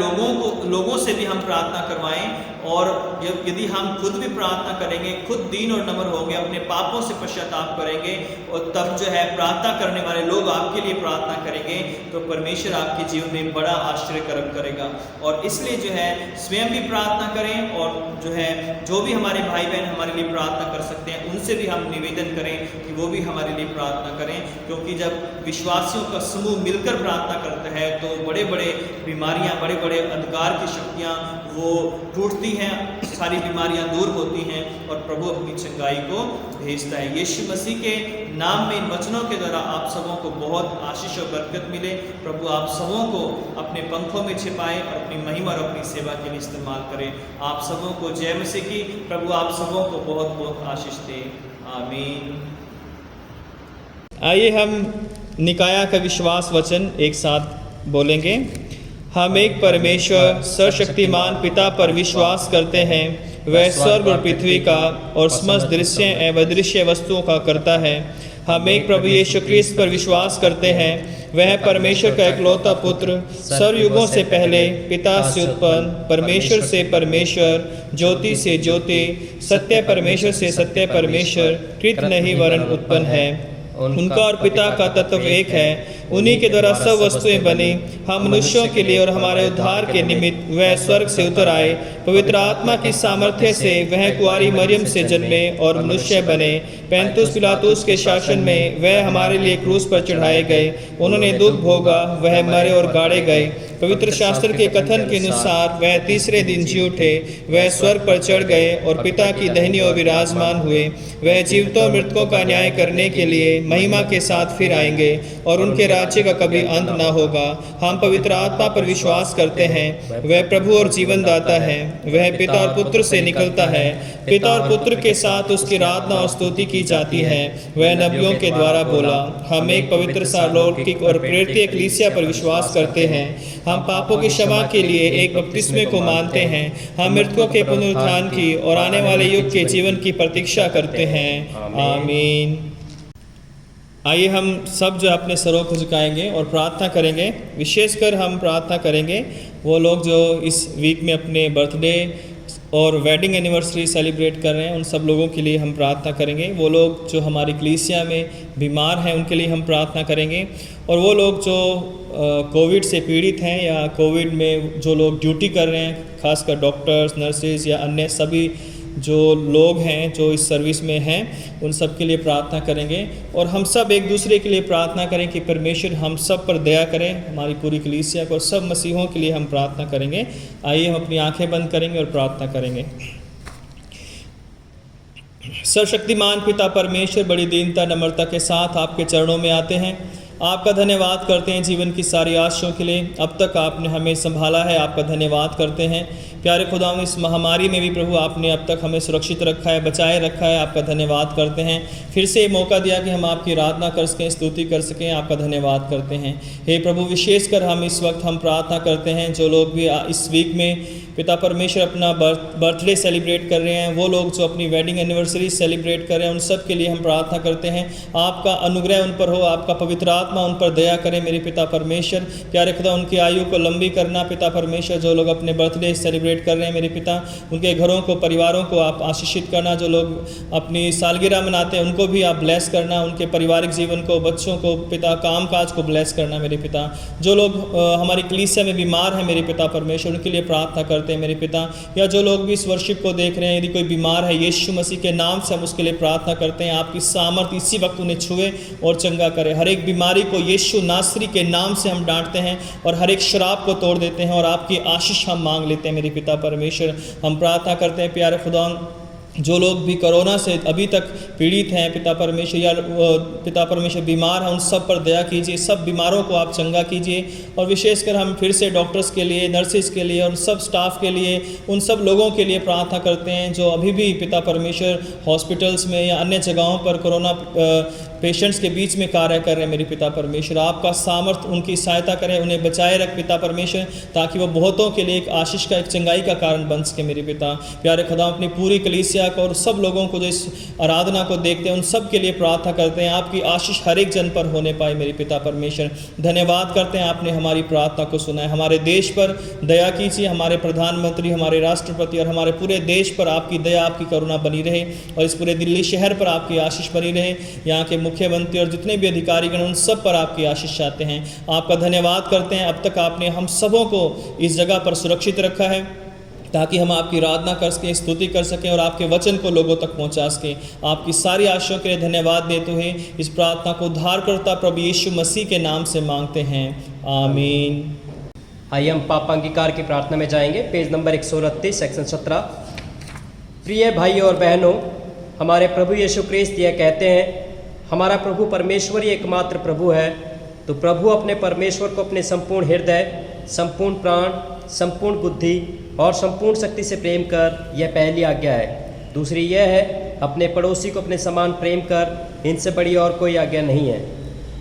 लोगों से भी हम प्रार्थना करवाएं। और यदि हम खुद भी प्रार्थना करेंगे, खुद दीन और नम्र होंगे, अपने पापों से पश्चाताप करेंगे और तब जो है प्रार्थना करने वाले लोग आपके लिए प्रार्थना करेंगे, तो परमेश्वर आपके जीवन में बड़ा आश्चर्य कर्म करेगा। और इसलिए जो है स्वयं भी प्रार्थना करें और जो है जो भी हमारे भाई बहन हमारे लिए प्रार्थना कर सकते हैं उनसे भी हम निवेदन करें कि वो भी हमारे लिए प्रार्थना करें। क्योंकि जब विश्वासियों का समूह मिलकर प्रार्थना करता है तो बड़े बड़े बीमारियां, बड़े बड़े अंधकार की शक्तियां वो टूटती हैं, सारी बीमारियां दूर होती हैं और प्रभु अपनी चंगाई को भेजता है। यीशु मसीह के नाम में इन वचनों के द्वारा आप सबों को बहुत आशीष और बरकत मिले। प्रभु आप सबों को अपने पंखों में छिपाए और अपनी महिमा और अपनी सेवा के लिए इस्तेमाल करें। आप सबों को जय मसीह की। प्रभु आप सबों को बहुत बहुत आशीष दे। आमीन। आइए हम निकाया का विश्वास वचन एक साथ बोलेंगे। हम एक परमेश्वर सर्वशक्तिमान पिता पर विश्वास करते हैं। वह स्वर्ग और पृथ्वी का और समस्त दृश्य एवं अदृश्य वस्तुओं का करता है। हम एक प्रभु यीशु ख्रीस्त पर विश्वास करते हैं। वह परमेश्वर का एकलौता पुत्र, सर्वयुगों से पहले पिता से उत्पन्न, परमेश्वर से परमेश्वर, ज्योति से ज्योति, सत्य परमेश्वर से सत्य परमेश्वर, कृत नहीं वरन उत्पन्न है। उनका और पिता का तत्व एक है। उन्हीं के द्वारा सब वस्तुएं बनी। हम मनुष्यों के लिए और हमारे उद्धार के निमित्त वह स्वर्ग से उतर आए। पवित्र आत्मा की सामर्थ्य से वह कुंवारी मरियम से जन्मे और मनुष्य बने। पैंतुस पिलातुस के शासन में वह हमारे लिए क्रूस पर चढ़ाए गए। उन्होंने दुख भोगा, वह मरे और गाड़े गए। पवित्र शास्त्र के कथन के अनुसार वह तीसरे दिन जी उठे। वह स्वर्ग पर चढ़ गए और पिता की दाहिनी ओर विराजमान हुए। वह जीवितों और मृतकों का न्याय करने के लिए महिमा के साथ फिर आएंगे और उनके राज्य का कभी अंत न होगा। हम पवित्र आत्मा पर विश्वास करते हैं। वह प्रभु और जीवन दाता है। वह पिता और पुत्र से निकलता है। पिता और पुत्र के साथ उसकी आराधना और स्तुति की जाती है। वह नबियों के द्वारा बोला। हम एक पवित्र सार्वलौकिक और प्रेरित कलीसिया पर विश्वास करते हैं। हम पापों की क्षमा के लिए एक बपतिस्मे को मानते हैं। हम मृतकों के पुनरुत्थान की और आने वाले युग के जीवन की प्रतीक्षा करते हैं। आमीन। आइए हम सब जो अपने सरों को झुकाएंगे और प्रार्थना करेंगे। विशेषकर हम प्रार्थना करेंगे वो लोग जो इस वीक में अपने बर्थडे और वेडिंग एनिवर्सरी सेलिब्रेट कर रहे हैं, उन सब लोगों के लिए हम प्रार्थना करेंगे। वो लोग जो हमारी कलीसिया में बीमार हैं उनके लिए हम प्रार्थना करेंगे। और वो लोग जो कोविड से पीड़ित हैं या कोविड में जो लोग ड्यूटी कर रहे हैं, खासकर डॉक्टर्स, नर्सेज या अन्य सभी जो लोग हैं जो इस सर्विस में हैं, उन सब के लिए प्रार्थना करेंगे। और हम सब एक दूसरे के लिए प्रार्थना करें कि परमेश्वर हम सब पर दया करें, हमारी पूरी कलीसिया को और सब मसीहों के लिए हम प्रार्थना करेंगे। आइए हम अपनी आंखें बंद करेंगे और प्रार्थना करेंगे। सर्वशक्तिमान पिता परमेश्वर, बड़ी दीनता नम्रता के साथ आपके चरणों में आते हैं। आपका धन्यवाद करते हैं जीवन की सारी आशाओं के लिए। अब तक आपने हमें संभाला है, आपका धन्यवाद करते हैं। प्यारे खुदा, इस महामारी में भी प्रभु आपने अब तक हमें सुरक्षित रखा है, बचाए रखा है, आपका धन्यवाद करते हैं। फिर से मौका दिया कि हम आपकी आराधना कर सकें, स्तुति कर सकें, आपका धन्यवाद करते हैं। हे प्रभु, विशेषकर हम इस वक्त हम प्रार्थना करते हैं जो लोग भी इस वीक में पिता परमेश्वर अपना बर्थडे सेलिब्रेट कर रहे हैं, वो लोग जो अपनी वेडिंग एनिवर्सरी सेलिब्रेट कर रहे हैं, उन सब के लिए हम प्रार्थना करते हैं। आपका अनुग्रह उन पर हो, आपका पवित्र आत्मा उन पर दया करें मेरे पिता परमेश्वर। प्यारे खुदा, उनकी आयु को लंबी करना पिता परमेश्वर। जो लोग अपने बर्थडे सेलिब्रेट कर रहे हैं मेरे पिता, उनके घरों को, परिवारों को आप आशीषित करना। जो लोग अपनी सालगिरह मनाते हैं उनको भी आप ब्लेस करना, उनके पारिवारिक जीवन को, बच्चों को पिता, काम काज को ब्लेस करना मेरे पिता। जो लोग हमारी कलीसिया में बीमार हैं मेरे पिता परमेश्वर, उनके लिए प्रार्थना करते हैं मेरे पिता। या जो लोग भी इस वर्शिप को देख रहे हैं, यदि कोई बीमार है, यीशु मसीह के नाम से हम उसके लिए प्रार्थना करते हैं। आपकी सामर्थ इसी वक्त उन्हें छुए और चंगा करे। हर एक बीमारी को यीशु नासरी के नाम से हम डांटते हैं और हर एक शराब को तोड़ देते हैं और आपकी आशीष हम मांग लेते हैं मेरे पिता परमेश्वर। हम प्रार्थना करते हैं प्यारे खुदा, जो लोग भी कोरोना से अभी तक पीड़ित हैं पिता परमेश्वर, या पिता परमेश्वर बीमार हैं, उन सब पर दया कीजिए। सब बीमारों को आप चंगा कीजिए। और विशेषकर हम फिर से डॉक्टर्स के लिए, नर्सेज के लिए और सब स्टाफ के लिए, उन सब लोगों के लिए प्रार्थना करते हैं जो अभी भी पिता परमेश्वर हॉस्पिटल्स में या अन्य जगहों पर कोरोना पेशेंट्स के बीच में कार्य कर रहे हैं मेरे पिता परमेश्वर। आपका सामर्थ उनकी सहायता करें, उन्हें बचाए रख पिता परमेश्वर, ताकि वो बहुतों के लिए एक आशीष का, एक चंगाई का कारण बन सके मेरे पिता। प्यारे खुदा, अपनी पूरी कलीसिया को और सब लोगों को जो इस आराधना को देखते हैं उन सब के लिए प्रार्थना करते हैं, आपकी आशीष हर एक जन पर होने पाए मेरे पिता परमेश्वर। धन्यवाद करते हैं, आपने हमारी प्रार्थना को सुना है। हमारे देश पर दया कीजिए, हमारे प्रधानमंत्री, हमारे राष्ट्रपति और हमारे पूरे देश पर आपकी दया, आपकी करुणा बनी रहे, और इस पूरे दिल्ली शहर पर आपकी आशीष बनी रहे। यहाँ के मुख्यमंत्री और जितने भी अधिकारीगण उन सब पर आपकी आशीष चाहते हैं। आपका धन्यवाद करते हैं, अब तक आपने हम सबों को इस जगह पर सुरक्षित रखा है, ताकि हम आपकी आराधना कर सकें, स्तुति कर सकें और आपके वचन को लोगों तक पहुंचा सकें। आपकी सारी आशीषों के लिए धन्यवाद देते हुए इस प्रार्थना को उद्धारकर्ता प्रभु यीशु मसीह के नाम से मांगते हैं, आमीन। आइए हम पाप अंगीकार की प्रार्थना में जाएंगे। Page number 129, section 17। प्रिय भाइयों और बहनों, हमारे प्रभु यीशु क्रिस्त यह कहते हैं, हमारा प्रभु परमेश्वर ही एकमात्र प्रभु है। तो प्रभु अपने परमेश्वर को अपने संपूर्ण हृदय, संपूर्ण प्राण, संपूर्ण बुद्धि और संपूर्ण शक्ति से प्रेम कर, यह पहली आज्ञा है। दूसरी यह है, अपने पड़ोसी को अपने समान प्रेम कर, इनसे बड़ी और कोई आज्ञा नहीं है।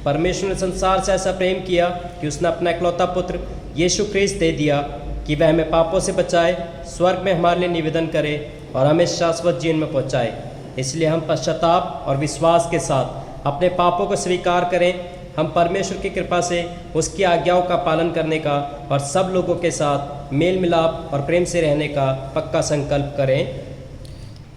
परमेश्वर ने संसार से ऐसा प्रेम किया कि उसने अपना इकलौता पुत्र यीशु क्रिस्त दे दिया, कि वह हमें पापों से बचाए, स्वर्ग में हमारे लिए निवेदन करे और हमें शाश्वत जीवन में पहुँचाए। इसलिए हम पश्चाताप और विश्वास के साथ अपने पापों को स्वीकार करें। हम परमेश्वर की कृपा से उसकी आज्ञाओं का पालन करने का और सब लोगों के साथ मेल मिलाप और प्रेम से रहने का पक्का संकल्प करें।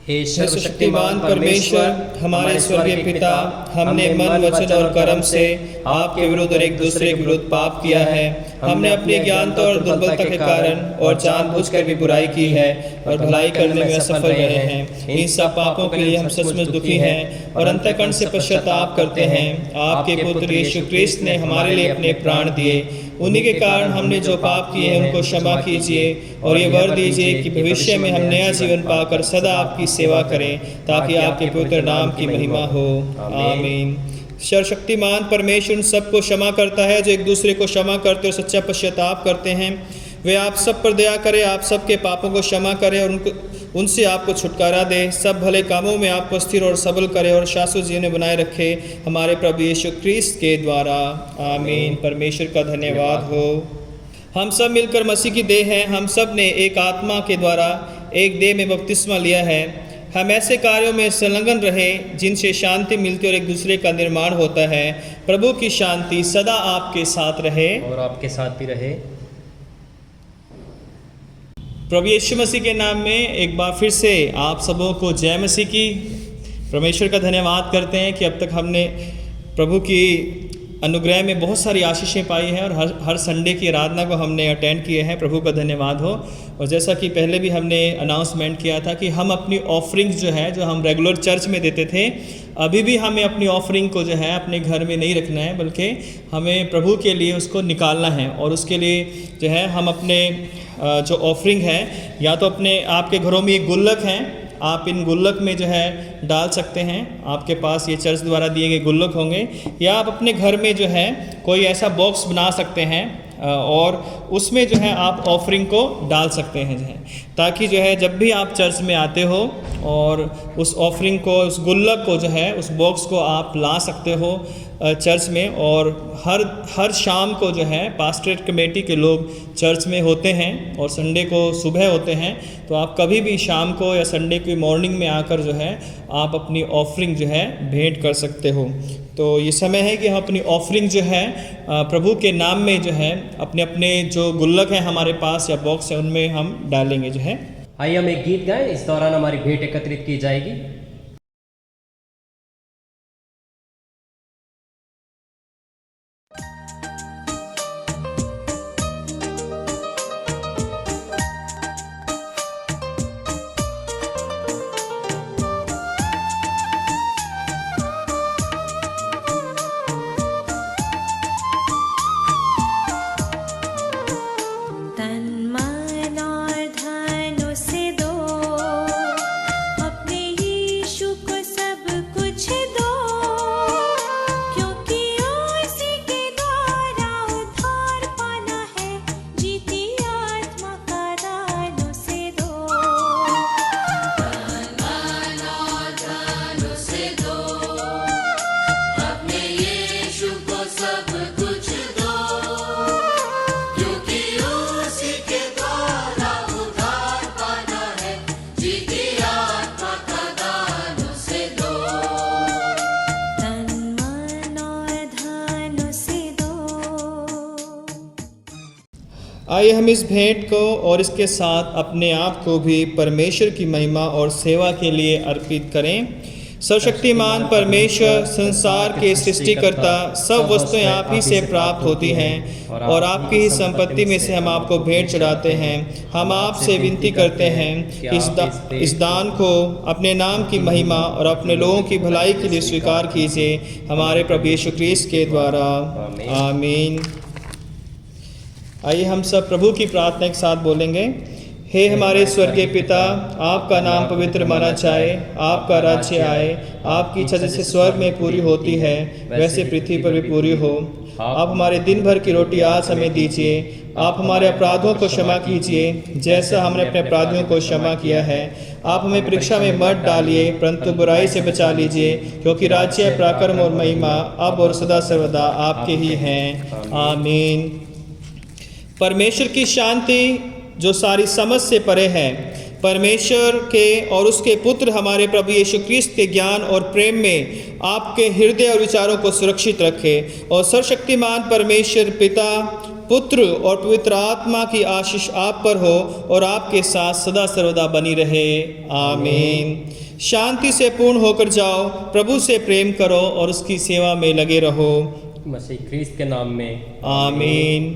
हे सर्वशक्तिमान परमेश्वर, हमारे स्वर्गीय पिता, हमने मन, वचन और कर्म से आपके विरुद्ध और एक दूसरे के विरुद्ध पाप किया है। हमने अपनी ज्ञानता और दुर्बलता के कारण और जानबूझकर भी बुराई की है और भलाई करने में असफल रहे हैं। इन सब पापों के लिए हम सचमुच दुखी हैं और अंतःकरण से पश्चाताप करते हैं। आपके पुत्र यीशु क्रिस्त ने हमारे लिए अपने प्राण दिए, उन्हीं के कारण हमने जो पाप किए हैं उनको क्षमा कीजिए और ये वर दीजिए कि भविष्य में हम नया जीवन पाकर सदा आपकी सेवा करें, ताकि आपके पवित्र नाम की महिमा हो, आमीन। सर्वशक्तिमान परमेश्वर उन सबको क्षमा करता है जो एक दूसरे को क्षमा करते और सच्चा पश्चाताप करते हैं। वे आप सब पर दया करें, आप सबके पापों को क्षमा करें और उनसे आपको छुटकारा दे, सब भले कामों में आपको स्थिर और सबल करे और शाश्वत जीवन में बनाए रखे, हमारे प्रभु यीशु क्रिस्त के द्वारा, आमीन। परमेश्वर का धन्यवाद हो। हम सब मिलकर मसीह की देह हैं, हम सब ने एक आत्मा के द्वारा एक देह में बपतिस्मा लिया है। हम ऐसे कार्यों में संलग्न रहे जिनसे शांति मिलती और एक दूसरे का निर्माण होता है। प्रभु की शांति सदा आपके साथ रहे और आपके साथ भी रहे। प्रभु यीशु मसीह के नाम में एक बार फिर से आप सबों को जय मसीह की। परमेश्वर का धन्यवाद करते हैं कि अब तक हमने प्रभु की अनुग्रह में बहुत सारी आशीषें पाई हैं और हर संडे की आराधना को हमने अटेंड किए हैं। प्रभु का धन्यवाद हो। और जैसा कि पहले भी हमने अनाउंसमेंट किया था कि हम अपनी ऑफरिंग्स जो है, जो हम रेगुलर चर्च में देते थे, अभी भी हमें अपनी ऑफरिंग को जो है अपने घर में नहीं रखना है, बल्कि हमें प्रभु के लिए उसको निकालना है। और उसके लिए जो है हम अपने जो ऑफरिंग है, या तो अपने आपके घरों में ये गुल्लक हैं, आप इन गुल्लक में जो है डाल सकते हैं। आपके पास ये चर्च द्वारा दिए गए गुल्लक होंगे, या आप अपने घर में जो है कोई ऐसा बॉक्स बना सकते हैं और उसमें जो है आप ऑफरिंग को डाल सकते हैं जो है, ताकि जो है जब भी आप चर्च में आते हो और उस ऑफरिंग को, उस गुल्लक को जो है, उस बॉक्स को आप ला सकते हो चर्च में। और हर शाम को जो है पास्टरेट कमेटी के लोग चर्च में होते हैं और संडे को सुबह होते हैं, तो आप कभी भी शाम को या संडे की मॉर्निंग में आकर जो है आप अपनी ऑफरिंग जो है भेंट कर सकते हो। तो ये समय है कि हम अपनी ऑफरिंग जो है प्रभु के नाम में जो है अपने अपने जो गुल्लक हैं हमारे पास या बॉक्स है उनमें हम डालेंगे जो है। आइए हम एक गीत गाएं, इस दौरान हमारी भेंट एकत्रित की जाएगी। तन मन और धन उसे दो, अपने ही आइए हम इस भेंट को और इसके साथ अपने आप को भी परमेश्वर की महिमा और सेवा के लिए अर्पित करें। सर्वशक्तिमान परमेश्वर, संसार के सृष्टिकर्ता, सब वस्तुएं आप ही से प्राप्त होती हैं और आपकी ही संपत्ति में से हम आपको भेंट चढ़ाते हैं। हम आपसे विनती करते हैं कि इस दान को अपने नाम की महिमा और अपने लोगों की भलाई के लिए स्वीकार कीजिए, हमारे प्रभु यीशु क्रिस्त के द्वारा। आमीन। आइए हम सब प्रभु की प्रार्थना के साथ बोलेंगे। हे हमारे स्वर्गीय पिता, आपका नाम पवित्र माना जाए, आपका राज्य आए, आपकी इच्छा जैसे स्वर्ग में पूरी होती है वैसे पृथ्वी पर भी पूरी हो। आप हमारे दिन भर की रोटी आज हमें दीजिए। आप हमारे अपराधों को क्षमा कीजिए जैसा हमने अपने अपराधियों को क्षमा किया है। आप हमें परीक्षा में मत डालिए परंतु बुराई से बचा लीजिए, क्योंकि राज्य, पराक्रम और महिमा अब और सदा सर्वदा आपके ही हैं। आमीन। परमेश्वर की शांति जो सारी समझ से परे है, परमेश्वर के और उसके पुत्र हमारे प्रभु यीशु क्रिस्त के ज्ञान और प्रेम में आपके हृदय और विचारों को सुरक्षित रखे और सर्वशक्तिमान परमेश्वर पिता, पुत्र और पवित्र आत्मा की आशीष आप पर हो और आपके साथ सदा सर्वदा बनी रहे। आमीन। शांति से पूर्ण होकर जाओ, प्रभु से प्रेम करो और उसकी सेवा में लगे रहो। मसीह क्रिस्त के नाम में आमीन।